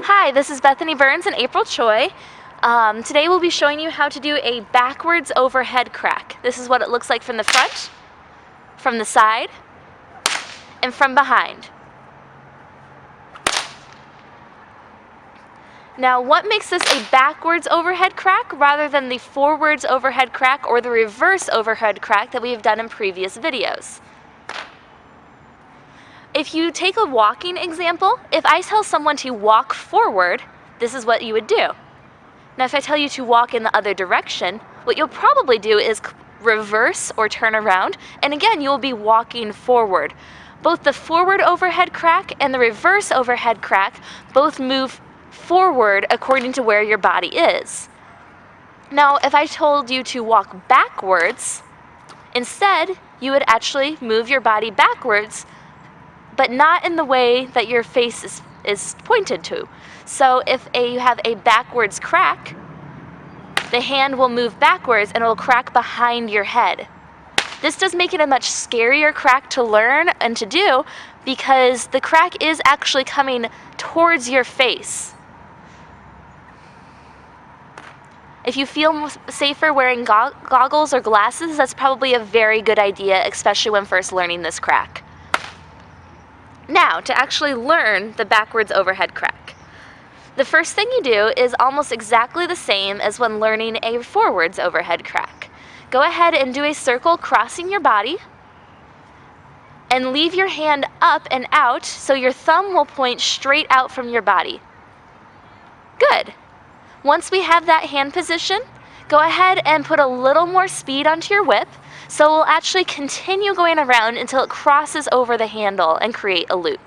Hi, this is Bethany Burns and April Choi. Today we'll be showing you how to do a backwards overhead crack. This is what it looks like from the front, from the side, and from behind. Now, what makes this a backwards overhead crack rather than the forwards overhead crack or the reverse overhead crack that we have done in previous videos? If you take a walking example, if I tell someone to walk forward, this is what you would do. Now, if I tell you to walk in the other direction, what you'll probably do is reverse or turn around, and again, you'll be walking forward. Both the forward overhead crack and the reverse overhead crack both move forward according to where your body is. Now, if I told you to walk backwards, instead, you would actually move your body backwards, but not in the way that your face is pointed to. So if you have a backwards crack, the hand will move backwards and it will crack behind your head. This does make it a much scarier crack to learn and to do because the crack is actually coming towards your face. If you feel safer wearing goggles or glasses, that's probably a very good idea, especially when first learning this crack. Now, to actually learn the backwards overhead crack. The first thing you do is almost exactly the same as when learning a forwards overhead crack. Go ahead and do a circle crossing your body and leave your hand up and out so your thumb will point straight out from your body. Good. Once we have that hand position, go ahead and put a little more speed onto your whip so we'll actually continue going around until it crosses over the handle and create a loop.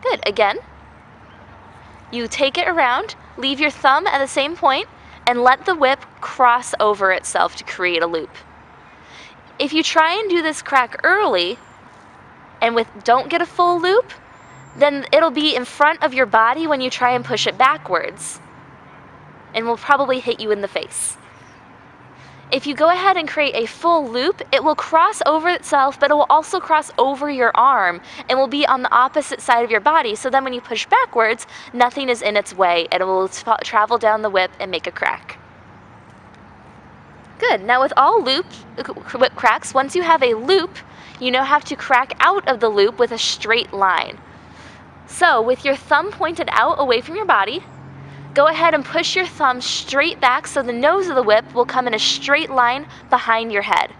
Good, again. You take it around, leave your thumb at the same point, and let the whip cross over itself to create a loop. If you try and do this crack early, and don't get a full loop, then it'll be in front of your body when you try and push it backwards, and will probably hit you in the face. If you go ahead and create a full loop, it will cross over itself, but it will also cross over your arm and will be on the opposite side of your body. So then when you push backwards, nothing is in its way and it will travel down the whip and make a crack. Good. Now with all whip cracks, once you have a loop, you now have to crack out of the loop with a straight line. So with your thumb pointed out away from your body, go ahead and push your thumb straight back so the nose of the whip will come in a straight line behind your head.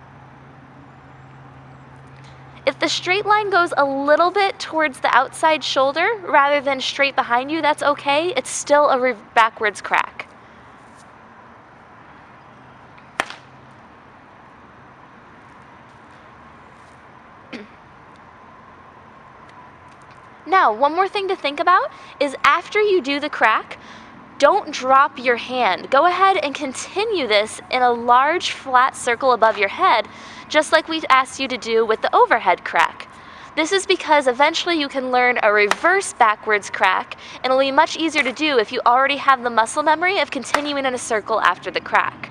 If the straight line goes a little bit towards the outside shoulder rather than straight behind you, that's okay. It's still a backwards crack. Now, one more thing to think about is after you do the crack, don't drop your hand. Go ahead and continue this in a large flat circle above your head, just like we asked you to do with the overhead crack. This is because eventually you can learn a reverse backwards crack, and it'll be much easier to do if you already have the muscle memory of continuing in a circle after the crack.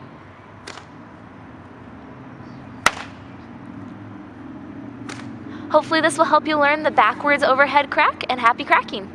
Hopefully this will help you learn the backwards overhead crack, and happy cracking!